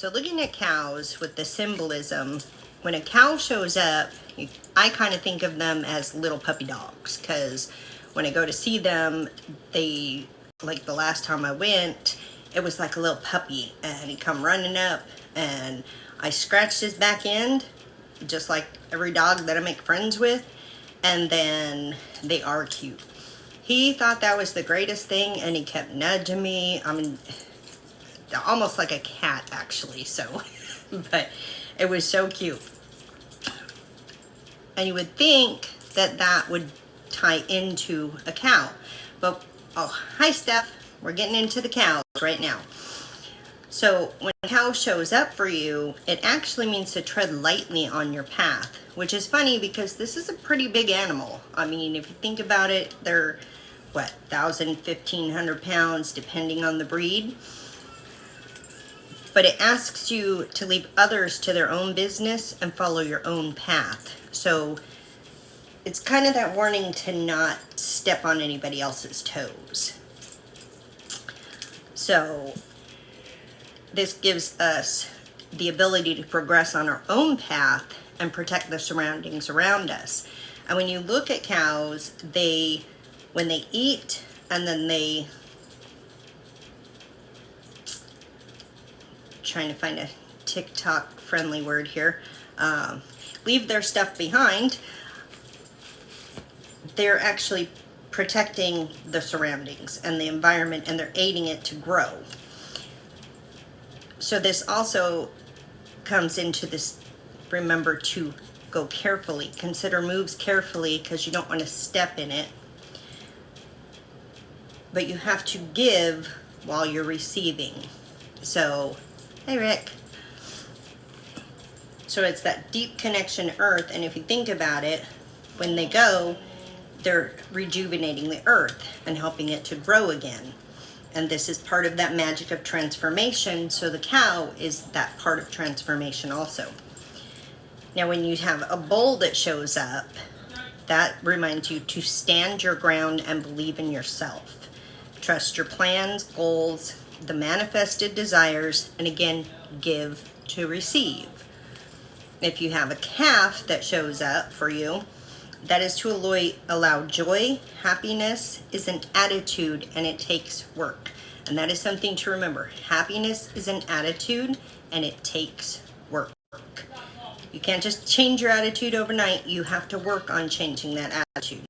So looking at cows with the symbolism, when a cow shows up, I kind of think of them as little puppy dogs, because when I go to see them, they, like the last time I went, it was like a little puppy, and he come running up, and I scratched his back end, just like every dog that I make friends with, and then they are cute. He thought that was the greatest thing, and he kept nudging me. I mean, almost like a cat, actually, so, but it was so cute. And you would think that that would tie into a cow. But, oh, hi, Steph. We're getting into the cows right now. So when a cow shows up for you, it actually means to tread lightly on your path, which is funny because this is a pretty big animal. I mean, if you think about it, they're, what, 1,000, 1,500 pounds, depending on the breed. But it asks you to leave others to their own business and follow your own path. So it's kind of that warning to not step on anybody else's toes. So this gives us the ability to progress on our own path and protect the surroundings around us. And when you look at cows, when they eat and then they, trying to find a TikTok friendly word here, leave their stuff behind, they're actually protecting the surroundings and the environment, and they're aiding it to grow. So this also comes into this, remember to go carefully, consider moves carefully, because you don't want to step in it. But you have to give while you're receiving. So, hey Rick. So it's that deep connection to earth, and if you think about it, when they go, they're rejuvenating the earth and helping it to grow again. And this is part of that magic of transformation, so the cow is that part of transformation also. Now when you have a bull that shows up, that reminds you to stand your ground and believe in yourself. Trust your plans, goals, the manifested desires, and again, give to receive. If you have a calf that shows up for you, that is to allow joy. Happiness is an attitude, and it takes work. And that is something to remember. Happiness is an attitude, and it takes work. You can't just change your attitude overnight. You have to work on changing that attitude.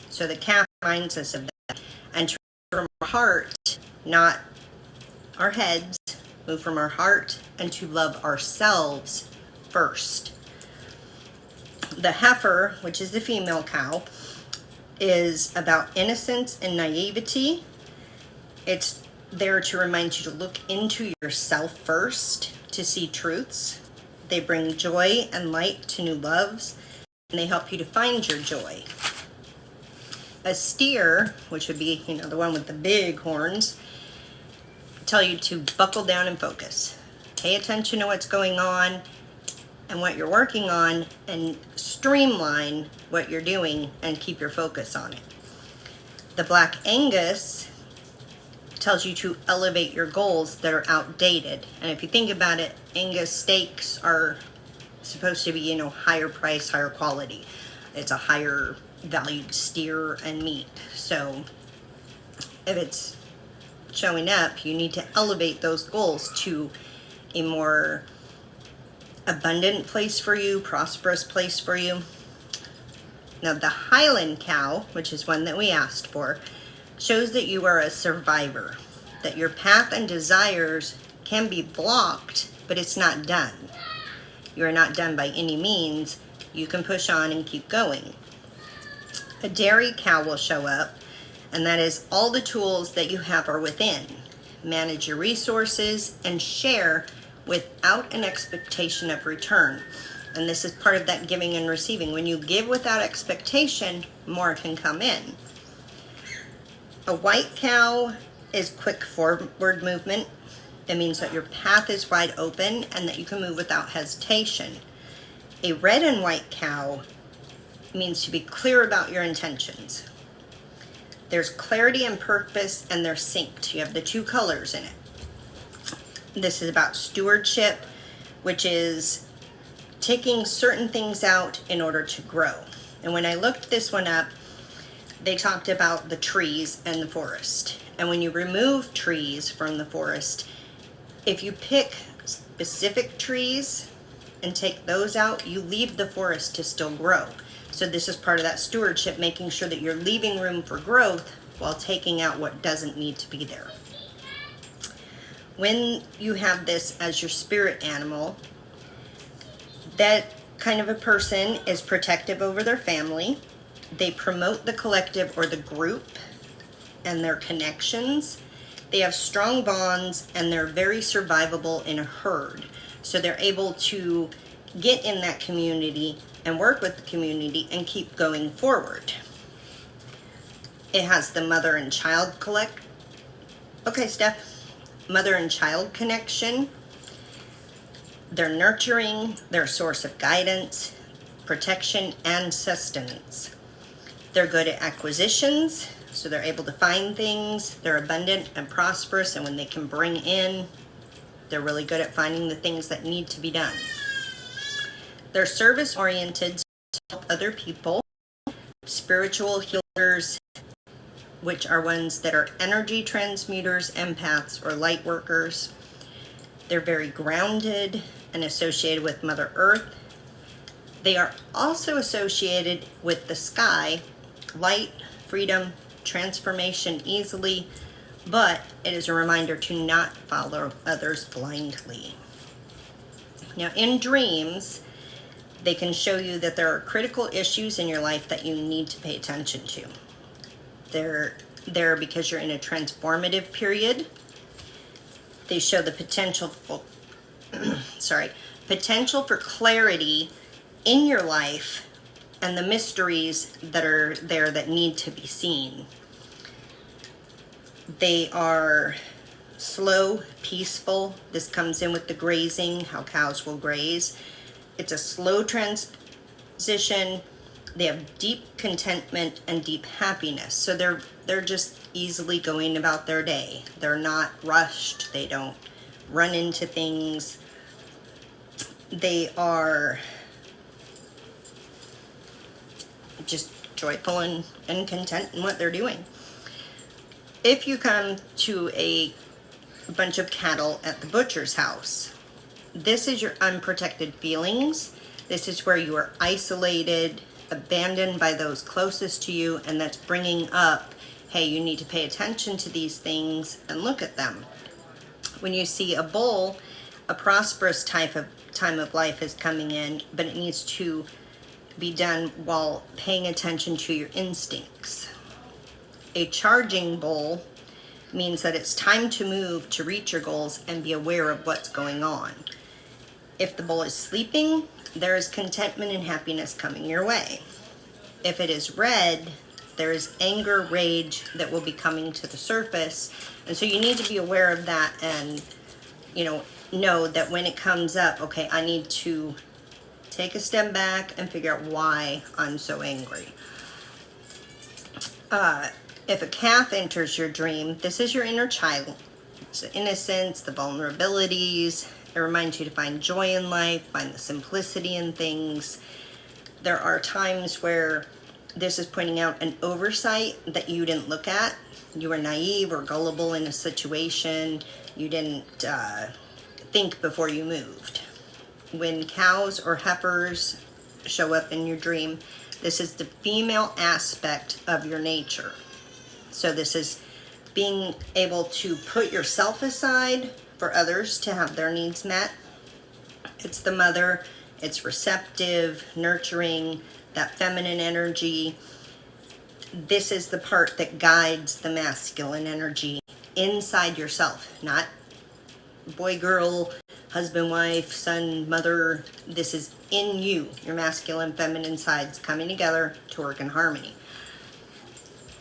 So the calf reminds us of that. And to move from our heart, not our heads, move from our heart, and to love ourselves first. The heifer, which is the female cow, is about innocence and naivety. It's there to remind you to look into yourself first to see truths. They bring joy and light to new loves, and they help you to find your joy. A steer, which would be, the one with the big horns, tell you to buckle down and focus. Pay attention to what's going on and what you're working on, and streamline what you're doing and keep your focus on it. The Black Angus tells you to elevate your goals that are outdated. And if you think about it, Angus steaks are supposed to be, higher price, higher quality. It's a higher valued steer and meat. So if it's showing up, you need to elevate those goals to a more abundant place for you, prosperous place for you. Now the Highland cow, which is one that we asked for, shows that you are a survivor, that your path and desires can be blocked, but it's not done. You are not done by any means. You can push on and keep going. A dairy cow will show up, and that is all the tools that you have are within. Manage your resources and share without an expectation of return. And this is part of that giving and receiving. When you give without expectation, more can come in. A white cow is quick forward movement. It means that your path is wide open and that you can move without hesitation. A red and white cow means to be clear about your intentions. There's clarity and purpose, and they're synced. You have the two colors in it. This is about stewardship, which is taking certain things out in order to grow. And when I looked this one up, they talked about the trees and the forest. And when you remove trees from the forest, if you pick specific trees and take those out, you leave the forest to still grow. So this is part of that stewardship, making sure that you're leaving room for growth while taking out what doesn't need to be there. When you have this as your spirit animal, that kind of a person is protective over their family. They promote the collective or the group and their connections. They have strong bonds and they're very survivable in a herd. So they're able to get in that community and work with the community and keep going forward. It has the mother and child mother and child connection. They're nurturing, they're a source of guidance, protection, and sustenance. They're good at acquisitions, so they're able to find things. They're abundant and prosperous, and when they can bring in, they're really good at finding the things that need to be done. They're service-oriented to help other people, spiritual healers, which are ones that are energy transmuters, empaths, or light workers. They're very grounded and associated with Mother Earth. They are also associated with the sky, light, freedom, transformation easily, but it is a reminder to not follow others blindly. Now, in dreams, they can show you that there are critical issues in your life that you need to pay attention to. They're there because you're in a transformative period. They show the potential for, potential for clarity in your life and the mysteries that are there that need to be seen. They are slow, peaceful. This comes in with the grazing, how cows will graze. It's a slow transition. They have deep contentment and deep happiness. So they're just easily going about their day. They're not rushed. They don't run into things. They are just joyful and content in what they're doing. If you come to a bunch of cattle at the butcher's house, this is your unprotected feelings. This is where you are isolated, abandoned by those closest to you, and that's bringing up, hey, you need to pay attention to these things and look at them. When you see a bull, a prosperous time of life is coming in, but it needs to be done while paying attention to your instincts. A charging bull means that it's time to move to reach your goals and be aware of what's going on. If the bull is sleeping, there is contentment and happiness coming your way. If it is red, there is anger, rage that will be coming to the surface. And so you need to be aware of that and, know that when it comes up, okay, I need to take a step back and figure out why I'm so angry. If a calf enters your dream, this is your inner child. It's the innocence, the vulnerabilities. It reminds you to find joy in life, find the simplicity in things. There are times where this is pointing out an oversight that you didn't look at. You were naive or gullible in a situation. You didn't think before you moved. When cows or heifers show up in your dream, this is the female aspect of your nature. So this is being able to put yourself aside for others to have their needs met. It's the mother, it's receptive, nurturing, that feminine energy. This is the part that guides the masculine energy inside yourself, not boy, girl, husband, wife, son, mother. This is in you, your masculine, feminine sides coming together to work in harmony.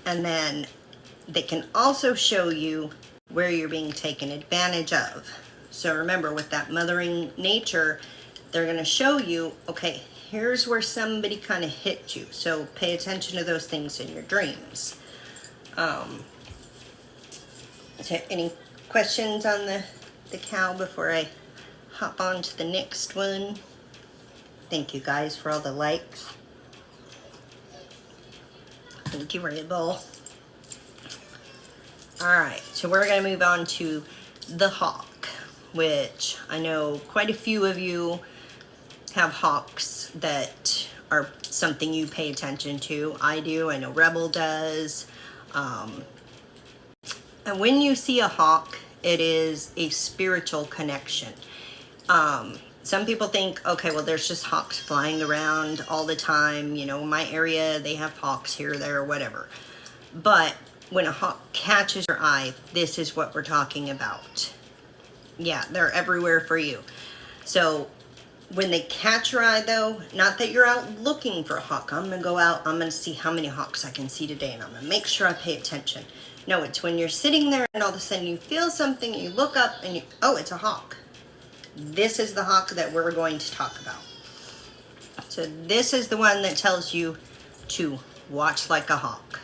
And then they can also show you where you're being taken advantage of. So remember, with that mothering nature, they're going to show you, okay, here's where somebody kind of hit you. So pay attention to those things in your dreams. Any questions on the the cow before I hop on to the next one. Thank you guys for all the likes. Thank you, Red Bull. Alright, so we're going to move on to the hawk, which I know quite a few of you have hawks that are something you pay attention to. I do. I know Rebel does. And when you see a hawk, it is a spiritual connection. Some people think, okay, well, there's just hawks flying around all the time. You know, my area, they have hawks here, there, whatever. But when a hawk catches your eye, this is what we're talking about. Yeah, they're everywhere for you. So when they catch your eye, though, not that you're out looking for a hawk. I'm going to go out, I'm going to see how many hawks I can see today, and I'm going to make sure I pay attention. No, it's when you're sitting there and all of a sudden you feel something, you look up and you, oh, it's a hawk. This is the hawk that we're going to talk about. So this is the one that tells you to watch like a hawk.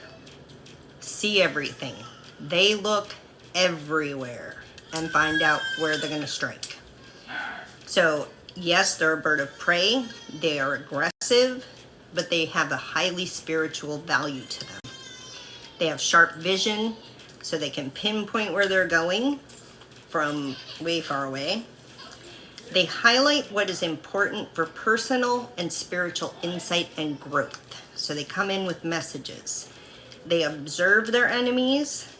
See everything. They look everywhere and find out where they're going to strike. So yes, they're a bird of prey. They are aggressive, but they have a highly spiritual value to them. They have sharp vision, so they can pinpoint where they're going from way far away. They highlight what is important for personal and spiritual insight and growth. So they come in with messages. They observe their enemies,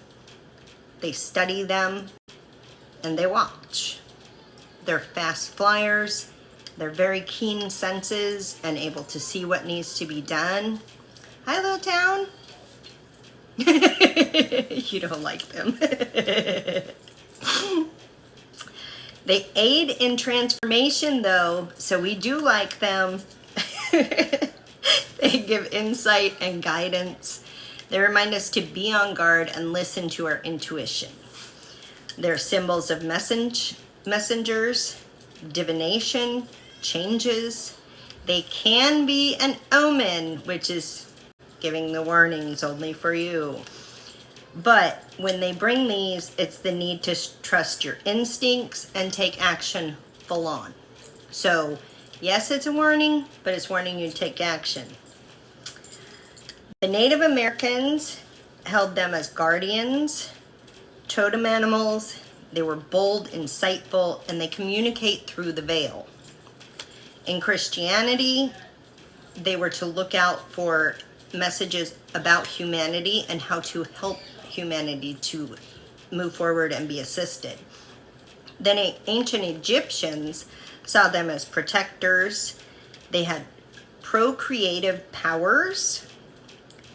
they study them, and they watch. They're fast flyers. They're very keen senses and able to see what needs to be done. Hi, little town. You don't like them. They aid in transformation, though, so we do like them. They give insight and guidance. They remind us to be on guard and listen to our intuition. They're symbols of messengers, divination, changes. They can be an omen, which is giving the warnings only for you. But when they bring these, it's the need to trust your instincts and take action full on. So, yes, it's a warning, but it's warning you to take action. The Native Americans held them as guardians, totem animals. They were bold, insightful, and they communicate through the veil. In Christianity, they were to look out for messages about humanity and how to help humanity to move forward and be assisted. Then ancient Egyptians saw them as protectors. They had procreative powers,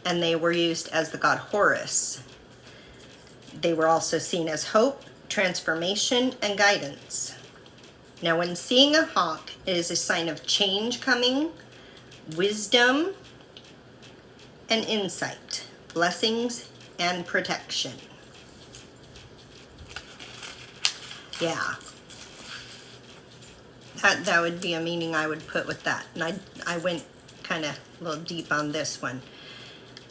and they were used as the god Horus. They were also seen as hope, transformation, and guidance. Now, when seeing a hawk, it is a sign of change coming, wisdom, and insight, blessings, and protection. Yeah. That would be a meaning I would put with that. And I went kind of a little deep on this one.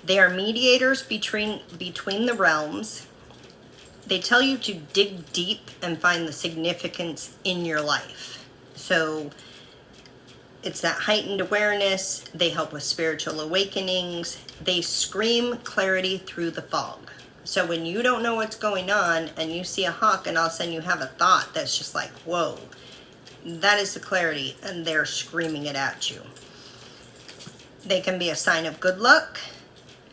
They are mediators between the realms. They tell you to dig deep and find the significance in your life. So it's that heightened awareness. They help with spiritual awakenings. They scream clarity through the fog. So when you don't know what's going on and you see a hawk and all of a sudden you have a thought that's just like, whoa, that is the clarity, and they're screaming it at you. They can be a sign of good luck,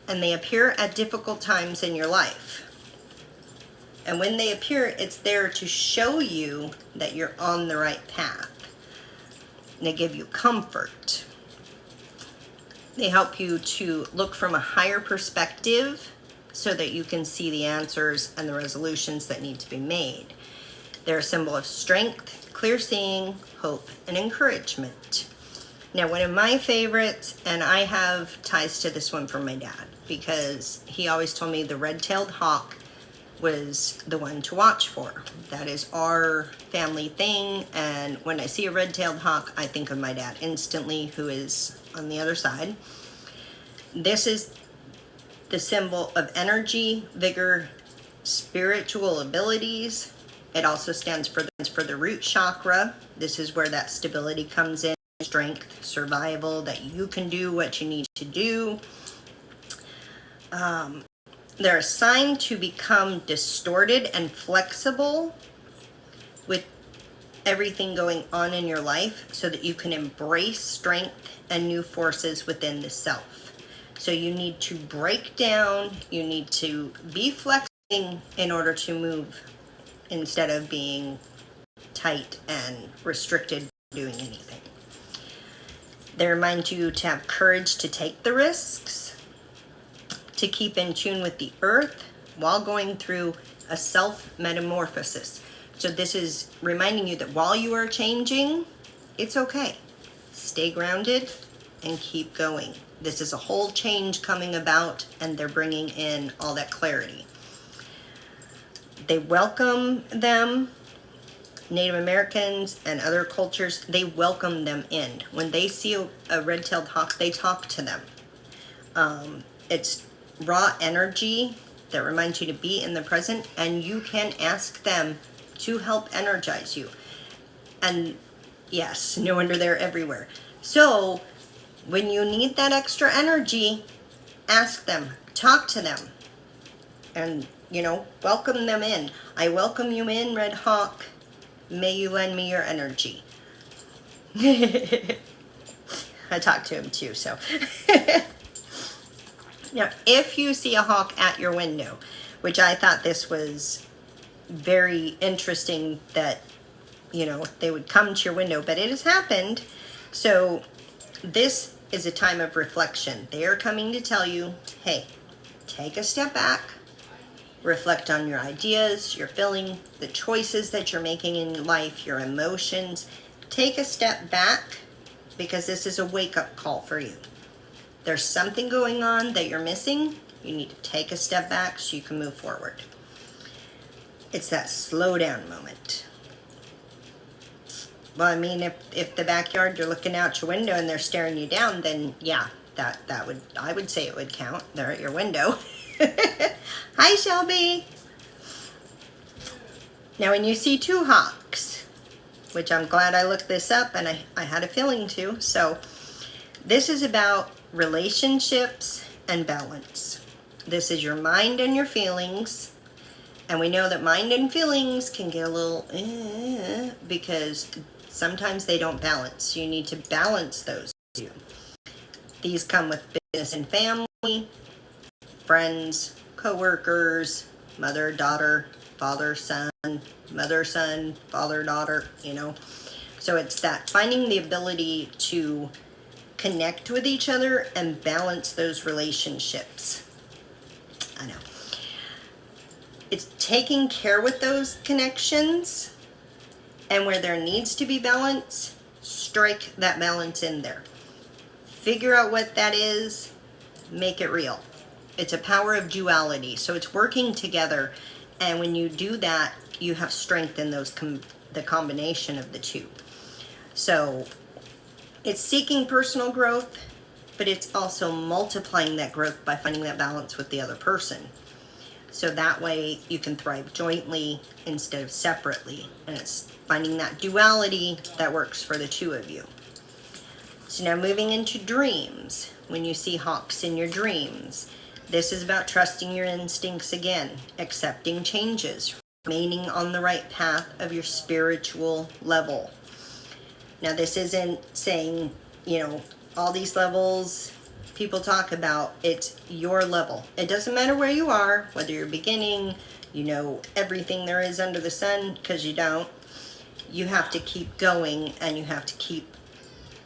and they appear at difficult times in your life. And when they appear, it's there to show you that you're on the right path. And they give you comfort. They help you to look from a higher perspective so that you can see the answers and the resolutions that need to be made. They're a symbol of strength, clear seeing, hope, and encouragement. Now, one of my favorites, and I have ties to this one from my dad, because he always told me the red-tailed hawk was the one to watch for. That is our family thing, and when I see a red-tailed hawk, I think of my dad instantly, who is on the other side. This is the symbol of energy, vigor, spiritual abilities, It also stands for the root chakra. This is where that stability comes in, strength, survival, that you can do what you need to do. They're assigned to become distorted and flexible with everything going on in your life so that you can embrace strength and new forces within the self. So you need to break down, you need to be flexing in order to move instead of being tight and restricted doing anything. They remind you to have courage to take the risks, to keep in tune with the earth while going through a self-metamorphosis. So this is reminding you that while you are changing, it's okay. Stay grounded and keep going. This is a whole change coming about, and they're bringing in all that clarity. They welcome them. Native Americans and other cultures, they welcome them in. When they see a red-tailed hawk, they talk to them. It's raw energy that reminds you to be in the present, and you can ask them to help energize you. And yes, no wonder they're everywhere. So when you need that extra energy, ask them, talk to them, and welcome them in. I welcome you in, Red Hawk. May you lend me your energy. I talked to him too, so. Now, if you see a hawk at your window, which I thought this was very interesting that, they would come to your window, but it has happened. So this is a time of reflection. They are coming to tell you, hey, take a step back, reflect on your ideas, your feeling, the choices that you're making in life, your emotions. Take a step back because this is a wake-up call for you. There's something going on that you're missing. You need to take a step back so you can move forward. It's that slow down moment. Well, I mean, if the backyard, you're looking out your window and they're staring you down, then yeah, I would say it would count. They're at your window. Hi, Shelby. Now, when you see two hawks, which I'm glad I looked this up and I had a feeling to. So this is about relationships and balance. This is your mind and your feelings. And we know that mind and feelings can get a little because sometimes they don't balance. So you need to balance those two. These come with business and family, friends, co-workers, mother, daughter, father, son, mother, son, father, daughter, So it's that finding the ability to connect with each other and balance those relationships. I know. It's taking care with those connections, and where there needs to be balance, strike that balance in there. Figure out what that is, make it real. It's a power of duality, so it's working together, and when you do that, you have strength in those the combination of the two. So it's seeking personal growth, but it's also multiplying that growth by finding that balance with the other person. So that way you can thrive jointly instead of separately. And it's finding that duality that works for the two of you. So now moving into dreams. When you see hawks in your dreams, this is about trusting your instincts again, accepting changes, remaining on the right path of your spiritual level. Now this isn't saying, all these levels people talk about, it's your level. It doesn't matter where you are, whether you're beginning, everything there is under the sun, because you don't. You have to keep going, and you have to keep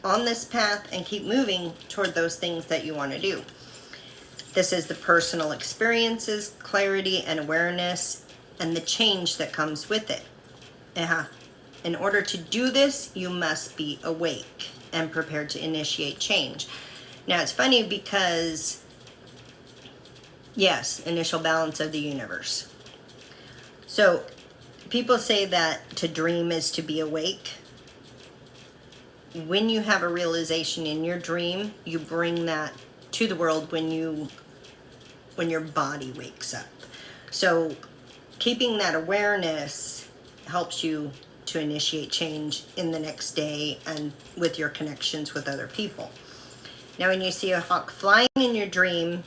on this path and keep moving toward those things that you want to do. This is the personal experiences, clarity, and awareness, and the change that comes with it. In order to do this, you must be awake and prepared to initiate change. Now, it's funny because, yes, initial balance of the universe. So, people say that to dream is to be awake. When you have a realization in your dream, you bring that to the world when your body wakes up. So, keeping that awareness helps you to initiate change in the next day and with your connections with other people. Now, when you see a hawk flying in your dream,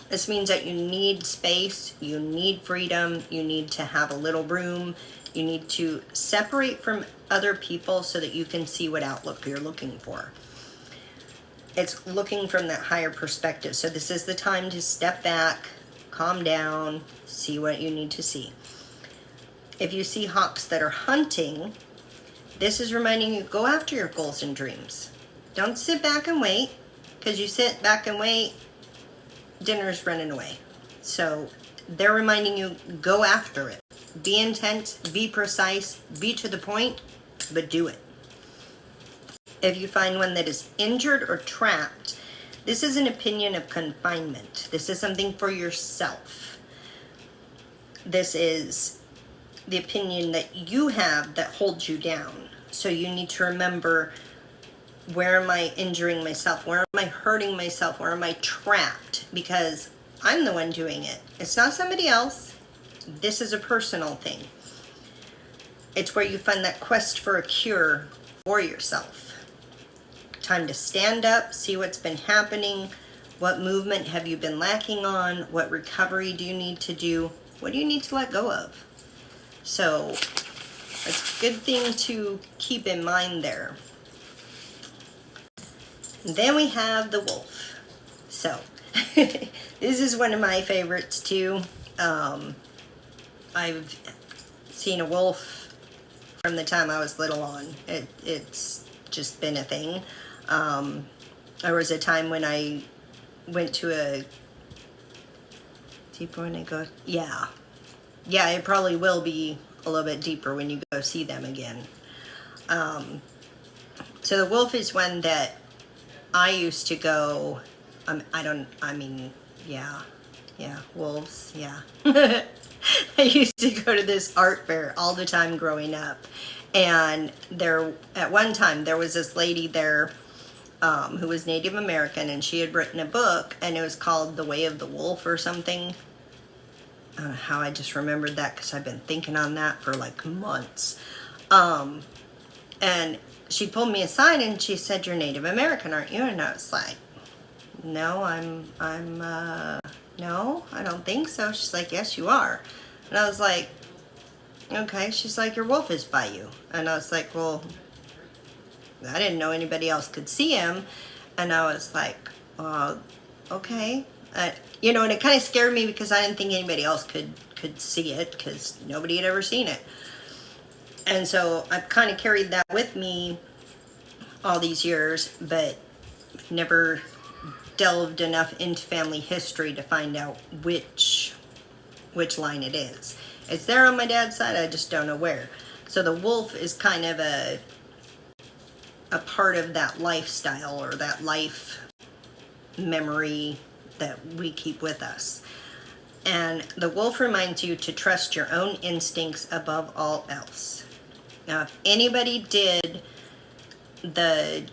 this means that you need space, you need freedom, you need to have a little room, you need to separate from other people so that you can see what outlook you're looking for. It's looking from that higher perspective. So this is the time to step back, calm down, see what you need to see. If you see hawks that are hunting, this is reminding you, go after your goals and dreams. Don't sit back and wait, because you sit back and wait, dinner's running away. So they're reminding you, go after it. Be intense, be precise, be to the point, but do it. If you find one that is injured or trapped, this is an opinion of confinement. This is something for yourself. This is the opinion that you have that holds you down. So you need to remember, where am I injuring myself? Where am I hurting myself? Where am I trapped? Because I'm the one doing it. It's not somebody else. This is a personal thing. It's where you find that quest for a cure for yourself. Time to stand up, see what's been happening. What movement have you been lacking on? What recovery do you need to do? What do you need to let go of? So it's a good thing to keep in mind there. Then we have the wolf. So this is one of my favorites too. I've seen a wolf from the time I was little on. It's just been a thing. There was a time when I went to a deeper when I go. Yeah, it probably will be a little bit deeper when you go see them again. So the wolf is one that I used to go, wolves, yeah. I used to go to this art fair all the time growing up. And at one time, there was this lady there who was Native American, and she had written a book, and it was called The Way of the Wolf or something. I don't know how I just remembered that, because I've been thinking on that for like months. And she pulled me aside and she said, "You're Native American, aren't you?" And I was like, "No, no, I don't think so." She's like, "Yes, you are." And I was like, "Okay." She's like, "Your wolf is by you." And I was like, "Well, I didn't know anybody else could see him." And I was like, "Okay." And it kind of scared me, because I didn't think anybody else could see it, because nobody had ever seen it. And so I've kind of carried that with me all these years, but never delved enough into family history to find out which line it is. It's there on my dad's side, I just don't know where. So the wolf is kind of a part of that lifestyle, or that life memory that we keep with us. And the wolf reminds you to trust your own instincts above all else. Now, if anybody did the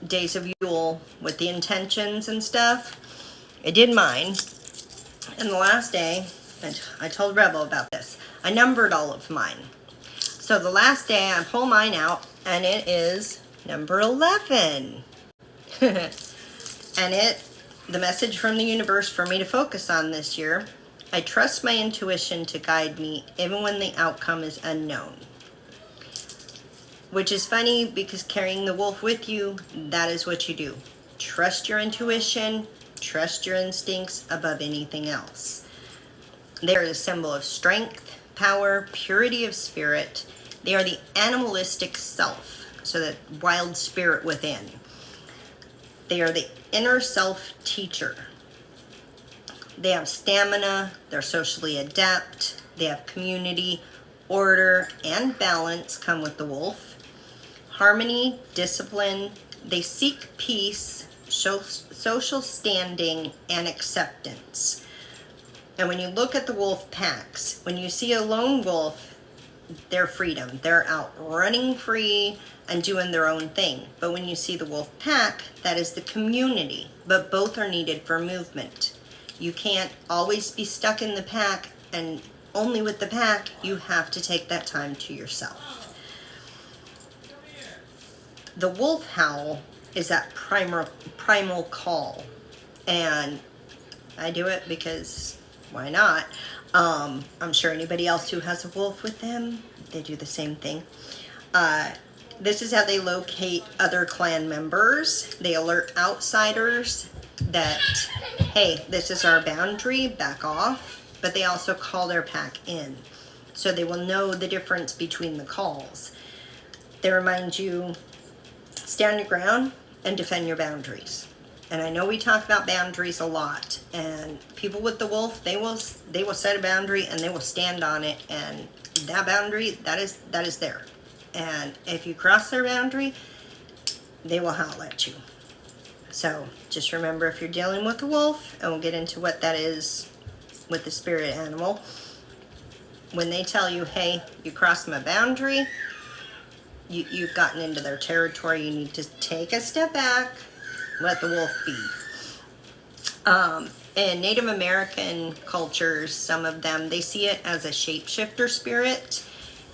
Days of Yule with the intentions and stuff, I did mine. And the last day, and I told Rebel about this, I numbered all of mine. So the last day, I pull mine out, and it is number 11. And the message from the universe for me to focus on this year: I trust my intuition to guide me even when the outcome is unknown. Which is funny, because carrying the wolf with you, that is what you do. Trust your intuition, trust your instincts above anything else. They are the symbol of strength, power, purity of spirit. They are the animalistic self, so that wild spirit within. They are the inner self teacher. They have stamina, they're socially adept, they have community, order, and balance come with the wolf. Harmony, discipline, they seek peace, social standing, and acceptance. And when you look at the wolf packs, when you see a lone wolf, they're freedom. They're out running free and doing their own thing. But when you see the wolf pack, that is the community. But both are needed for movement. You can't always be stuck in the pack and only with the pack, you have to take that time to yourself. The wolf howl is that primal call, and I do it because why not? I'm sure anybody else who has a wolf with them, they do the same thing. This is how they locate other clan members. They alert outsiders that, hey, this is our boundary, back off. But they also call their pack in, so they will know the difference between the calls. They remind you, stand your ground and defend your boundaries. And I know we talk about boundaries a lot, and people with the wolf, they will set a boundary and they will stand on it, and that boundary, that is there. And if you cross their boundary, they will howl at you. So just remember, if you're dealing with a wolf, and we'll get into what that is with the spirit animal, when they tell you, hey, you crossed my boundary, you've gotten into their territory, you need to take a step back, let the wolf be. In Native American cultures, some of them, they see it as a shapeshifter spirit,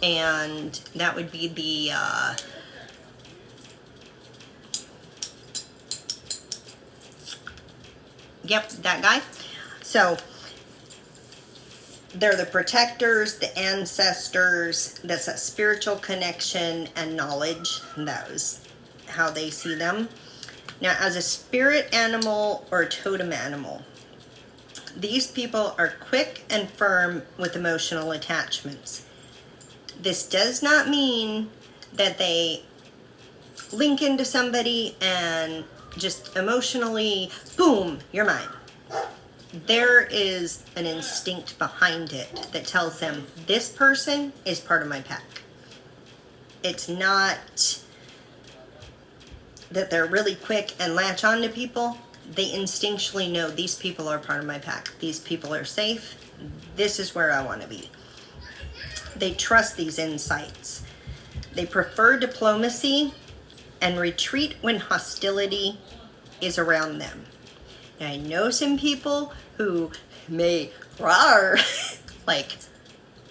and that would be the yep, that guy. So they're the protectors, the ancestors. That's a spiritual connection and knowledge. That was how they see them. Now, as a spirit animal or a totem animal, these people are quick and firm with emotional attachments. This does not mean that they link into somebody and just emotionally, boom, you're mine. There is an instinct behind it that tells them this person is part of my pack. It's not that they're really quick and latch on to people. They instinctually know these people are part of my pack. These people are safe. This is where I want to be. They trust these insights. They prefer diplomacy and retreat when hostility is around them. Now, I know some people who may roar, like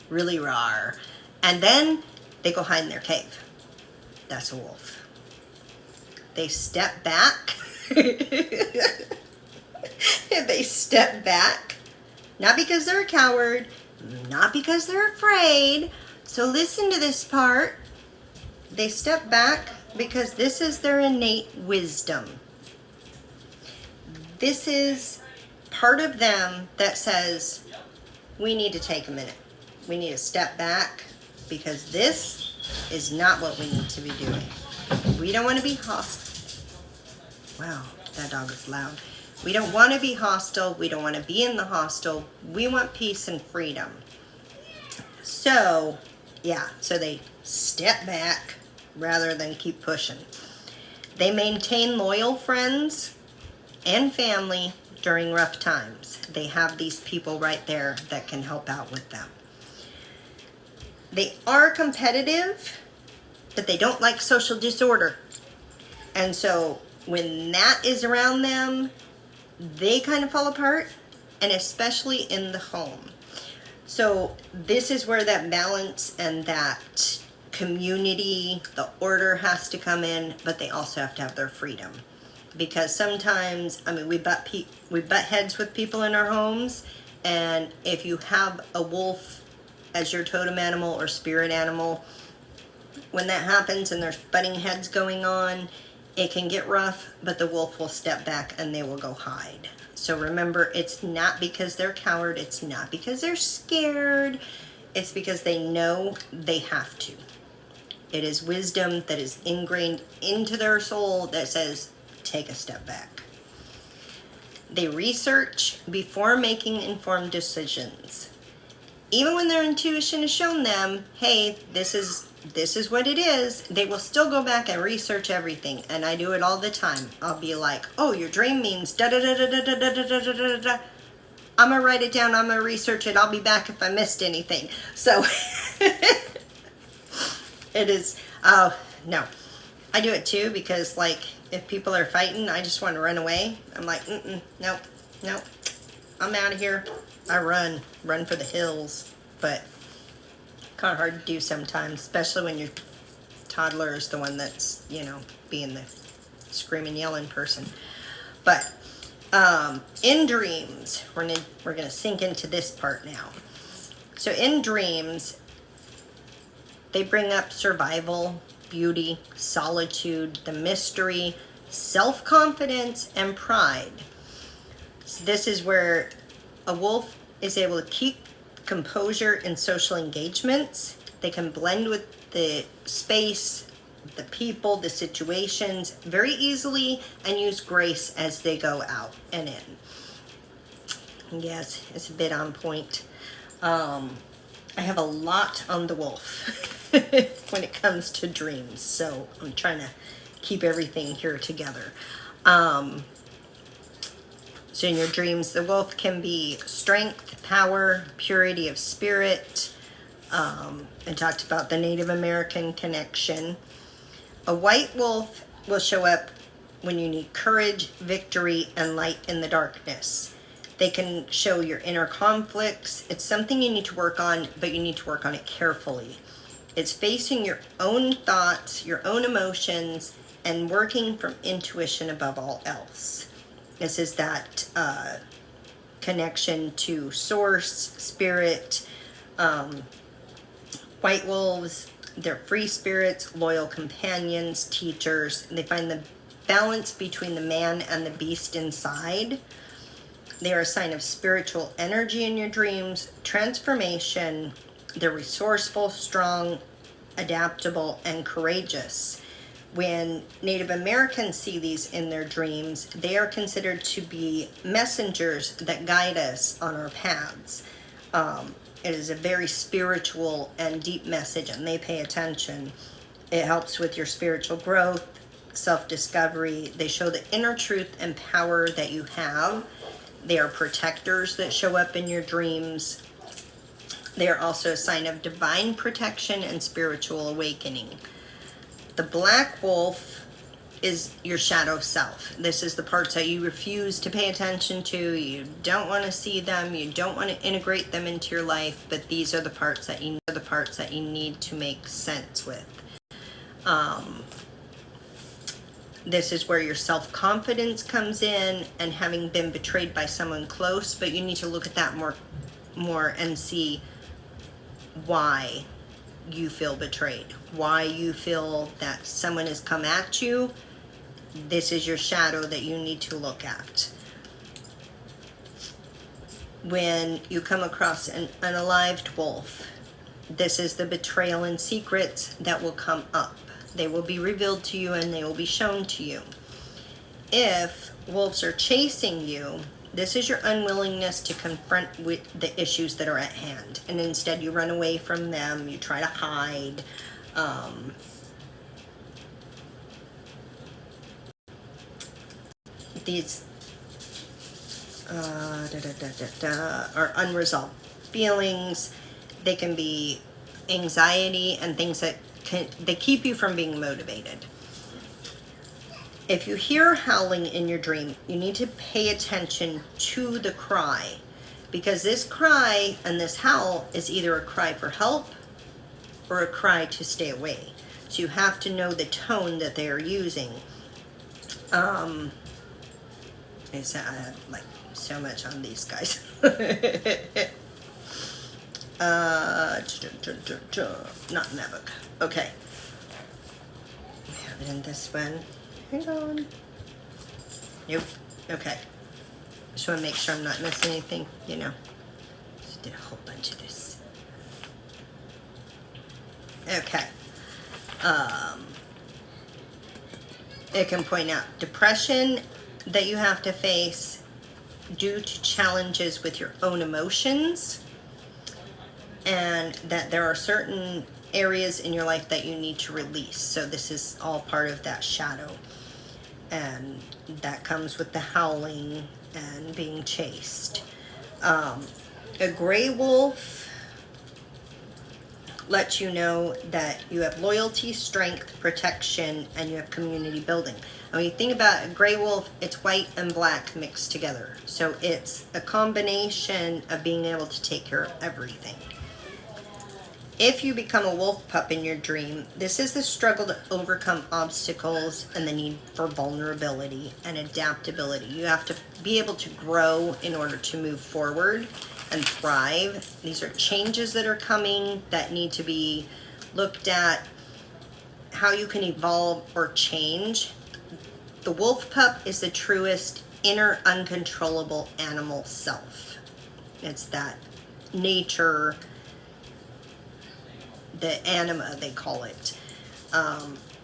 really roar, and then they go hide in their cave. That's a wolf. They step back. They step back, not because they're a coward, not because they're afraid. So listen to this part. They step back because this is their innate wisdom. This is part of them that says, we need to take a minute. We need to step back because this is not what we need to be doing. We don't want to be hostile. Wow, that dog is loud. We don't want to be hostile. We don't want to be in the hostile. We want peace and freedom. So, yeah, so they step back rather than keep pushing. They maintain loyal friends and family during rough times. They have these people right there that can help out with them. They are competitive, but they don't like social disorder. And so when that is around them, they kind of fall apart, and especially in the home. So this is where that balance and that community, the order has to come in, but they also have to have their freedom. Because sometimes, I mean, we butt heads with people in our homes, and if you have a wolf as your totem animal or spirit animal, when that happens and there's butting heads going on, it can get rough, but the wolf will step back and they will go hide. So remember, it's not because they're coward, it's not because they're scared, it's because they know they have to. It is wisdom that is ingrained into their soul that says, take a step back. They research before making informed decisions. Even when their intuition has shown them, hey, this is what it is, they will still go back and research everything. And I do it all the time. I'll be like, oh, your dream means da da da da da da da da da da da. I'm gonna write it down, I'm gonna research it, I'll be back if I missed anything. So it is, no. I do it too because, like, if people are fighting, I just want to run away. I'm like, nope, I'm out of here. I run for the hills. but kind of hard to do sometimes, especially when your toddler is the one that's, you know, being the screaming, yelling person. But in dreams, we're gonna sink into this part now. So in dreams, they bring up survival, beauty, solitude, the mystery, self-confidence, and pride. So this is where a wolf is able to keep composure in social engagements. They can blend with the space, the people, the situations very easily, and use grace as they go out and in. Yes, it's a bit on point. I have a lot on the wolf when it comes to dreams, so I'm trying to keep everything here together. So in your dreams, the wolf can be strength, power, purity of spirit. I talked about the Native American connection. A white wolf will show up when you need courage, victory, and light in the darkness. They can show your inner conflicts. It's something you need to work on, but you need to work on it carefully. It's facing your own thoughts, your own emotions, and working from intuition above all else. This is that connection to source, spirit. White wolves, they're free spirits, loyal companions, teachers. They find the balance between the man and the beast inside. They are a sign of spiritual energy in your dreams, transformation. They're resourceful, strong, adaptable, and courageous. When Native Americans see these in their dreams, they are considered to be messengers that guide us on our paths. It is a very spiritual and deep message, and they pay attention. It helps with your spiritual growth, self-discovery. They show the inner truth and power that you have. They are protectors that show up in your dreams. They are also a sign of divine protection and spiritual awakening. The black wolf is your shadow self. This is the parts that you refuse to pay attention to. You don't want to see them. You don't want to integrate them into your life. But these are the parts that you need to make sense with. This is where your self-confidence comes in, and having been betrayed by someone close. But you need to look at that more and see why you feel betrayed, why you feel that someone has come at you. This is your shadow that you need to look at. When you come across an unalived wolf, this is the betrayal and secrets that will come up. They will be revealed to you and they will be shown to you. If wolves are chasing you, this is your unwillingness to confront with the issues that are at hand, and instead you run away from them, you try to hide. These are unresolved feelings. They can be anxiety and things that they keep you from being motivated. If you hear howling in your dream, you need to pay attention to the cry, because this cry and this howl is either a cry for help or a cry to stay away. So you have to know the tone that they are using. I have like so much on these guys. Not in that book. Okay. We have it in this one. Hang on. Nope. Okay. Just want to make sure I'm not missing anything, you know. Just did a whole bunch of this. Okay. It can point out depression that you have to face due to challenges with your own emotions, and that there are certain areas in your life that you need to release. So this is all part of that shadow, and that comes with the howling and being chased. A gray wolf lets you know that you have loyalty, strength, protection, and you have community building. And when you think about a gray wolf, it's white and black mixed together. So it's a combination of being able to take care of everything. if you become a wolf pup in your dream, this is the struggle to overcome obstacles and the need for vulnerability and adaptability. You have to be able to grow in order to move forward and thrive. These are changes that are coming that need to be looked at, how you can evolve or change. The wolf pup is the truest inner uncontrollable animal self. It's that nature, the anima, they call it.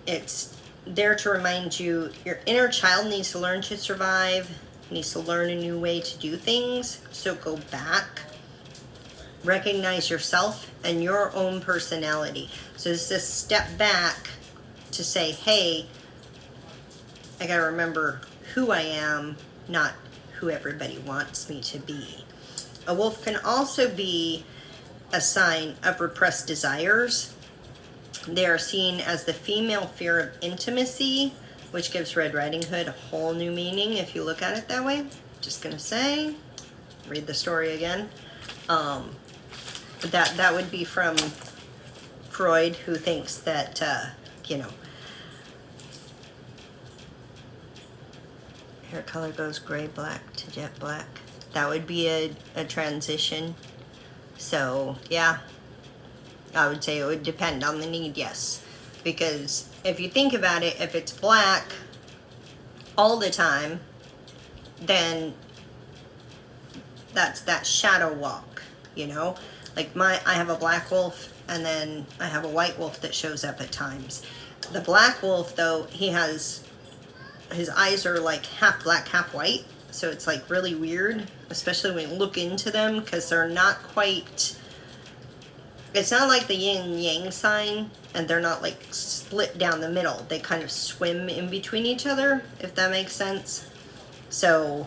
It's there to remind you your inner child needs to learn to survive, needs to learn a new way to do things. So go back, recognize yourself and your own personality. So it's this step back to say, hey, I gotta remember who I am, not who everybody wants me to be. A wolf can also be a sign of repressed desires. They are seen as the female fear of intimacy, which gives Red Riding Hood a whole new meaning if you look at it that way. Just gonna say, read the story again. That would be from Freud, who thinks that, hair color goes gray black to jet black. That would be a transition. So, yeah, I would say it would depend on the need, yes. Because if you think about it, if it's black all the time, then that's that shadow walk, Like I have a black wolf and then I have a white wolf that shows up at times. The black wolf, though, his eyes are like half black, half white. So it's like really weird, especially when you look into them, because they're not quite, it's not like the yin and yang sign, and they're not like split down the middle. They kind of swim in between each other, if that makes sense. So,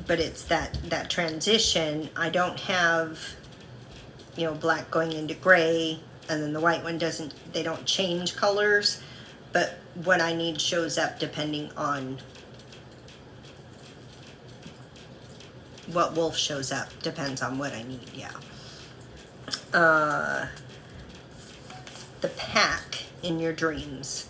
but it's that transition. I don't have, black going into gray, and then the white one doesn't, they don't change colors, but what I need shows up depending on what wolf shows up. Depends on what I need, yeah. The pack in your dreams.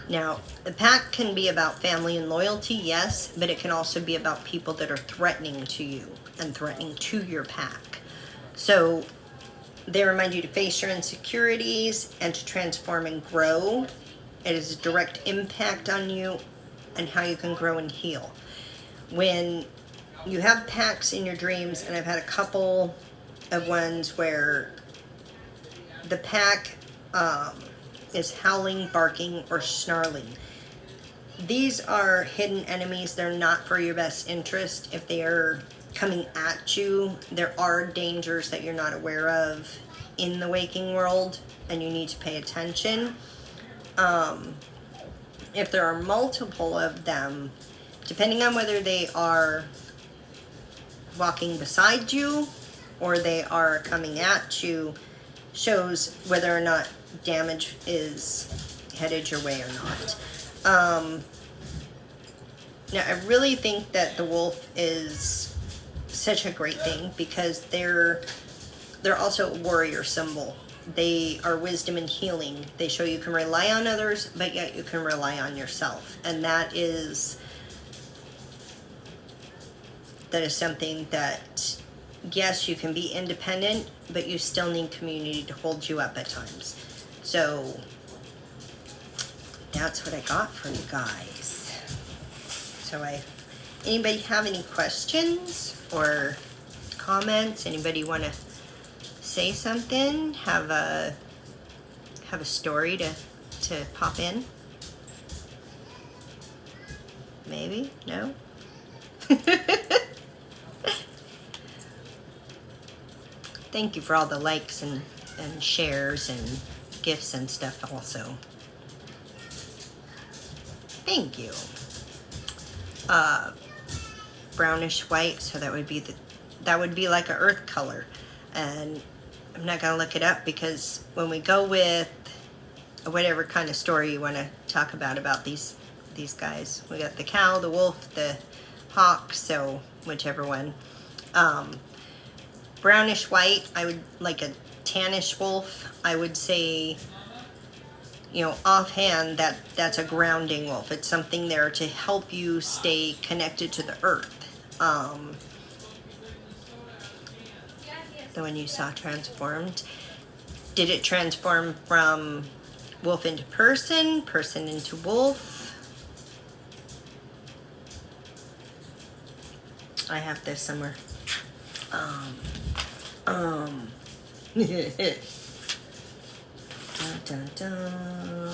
Now, the pack can be about family and loyalty, yes, but it can also be about people that are threatening to you and threatening to your pack. So they remind you to face your insecurities and to transform and grow. It is a direct impact on you and how you can grow and heal. When you have packs in your dreams, and I've had a couple of ones where the pack is howling, barking, or snarling. These are hidden enemies. They're not for your best interest. If they are coming at you, there are dangers that you're not aware of in the waking world, and you need to pay attention. If there are multiple of them, depending on whether they are walking beside you or they are coming at you, shows whether or not damage is headed your way or not. Now, I really think that the wolf is such a great thing because they're also a warrior symbol. They are wisdom and healing. They show you can rely on others, but yet you can rely on yourself. And that is something that, yes, you can be independent, but you still need community to hold you up at times. So that's what I got for you guys. So anybody have any questions or comments? Anybody want to say something? Have a story to pop in? Maybe? No? Thank you for all the likes and shares and gifts and stuff also. Thank you. Brownish white, so that would be like an earth color. And I'm not gonna look it up because when we go with whatever kind of story you want to talk about these guys, we got the cow, the wolf, the hawk, so whichever one. Brownish white, I would like tannish wolf, I would say, you know, offhand, that's a grounding wolf. It's something there to help you stay connected to the earth. The one you saw transformed. Did it transform from wolf into person, person into wolf? I have this somewhere. Dun, dun, dun.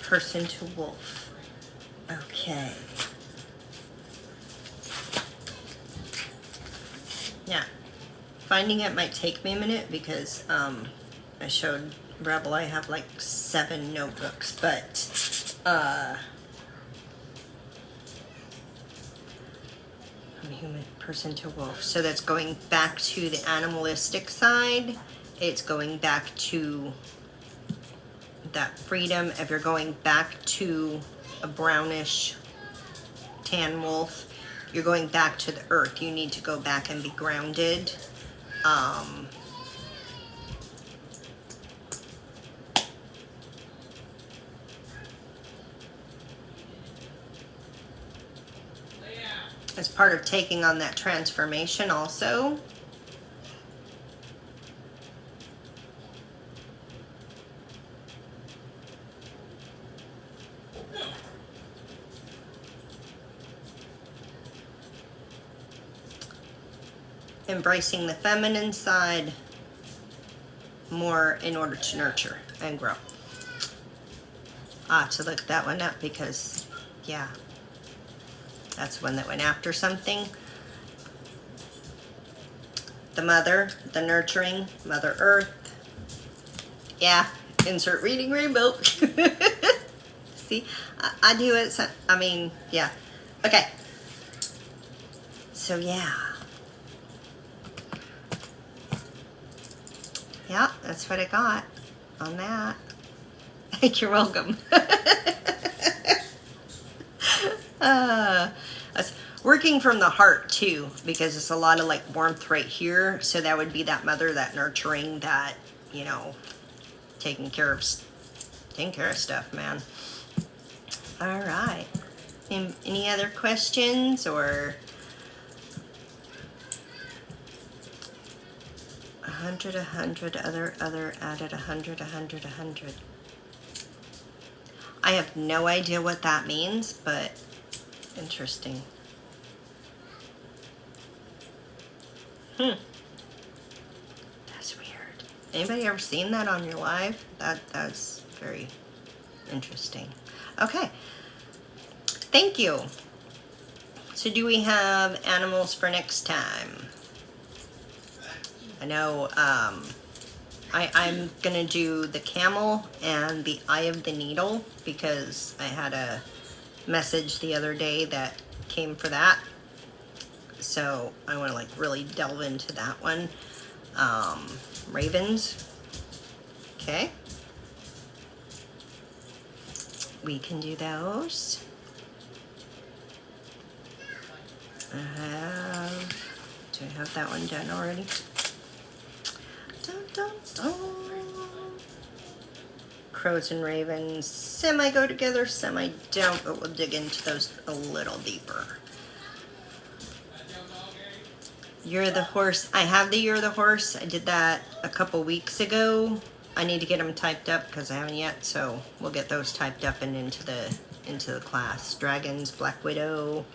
Person to wolf. Okay. Yeah. Finding it might take me a minute because I showed Rebel I have like 7 notebooks, but from human person to wolf. So that's going back to the animalistic side. It's going back to that freedom. If you're going back to a brownish tan wolf, you're going back to the earth. You need to go back and be grounded. As part of taking on that transformation also. Embracing the feminine side more in order to nurture and grow. To look that one up because, yeah, that's one that went after something. The mother, the nurturing, Mother Earth. Yeah, insert reading rainbow. See, I do it, so, I mean, yeah. Okay. So, yeah. Yeah, that's what I got on that. You're welcome. Working from the heart too, because it's a lot of like warmth right here. So that would be that mother, that nurturing, that, you know, taking care of stuff, man. All right. Any other questions or? 100, 100, other, added 100, 100, 100. I have no idea what that means, but interesting. That's weird. Anybody ever seen that on your live? That's very interesting. Okay. Thank you. So do we have animals for next time? I know I'm gonna do the camel and the eye of the needle because I had a message the other day that came for that. So I want to like really delve into that one. Ravens. Okay. We can do those. Do I have that one done already? Dun, dun, dun. Crows and ravens semi go together, semi don't, but we'll dig into those a little deeper. You're the horse. I have the You're the Horse. I did that a couple weeks ago. I need to get them typed up because I haven't yet, so we'll get those typed up and into the class. Dragons, Black Widow.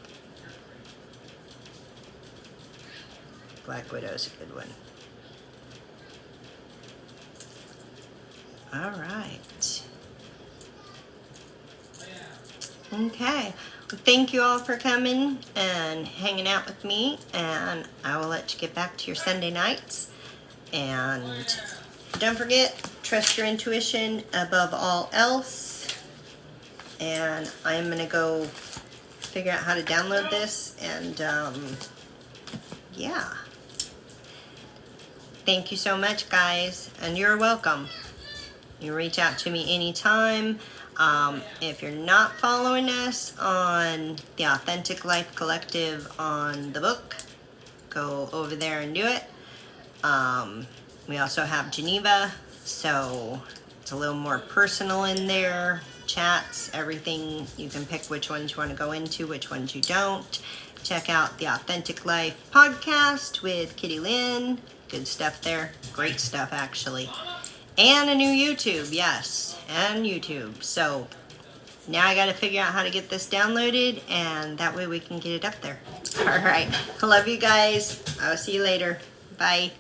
Black Widow's a good one. All right. Okay. Well, thank you all for coming and hanging out with me, and I will let you get back to your Sunday nights. And don't forget, trust your intuition above all else. And I'm going to go figure out how to download this, and yeah. Thank you so much, guys, and you're welcome. You reach out to me anytime. If you're not following us on the Authentic Life Collective on the book, go over there and do it. We also have Geneva, so it's a little more personal in there. Chats, everything. You can pick which ones you want to go into, which ones you don't. Check out the Authentic Life podcast with Kitty Lynn. Good stuff there. Great stuff, actually. And a new YouTube, yes, and YouTube. So now I got to figure out how to get this downloaded, and that way we can get it up there. All right. I love you guys. I'll see you later. Bye.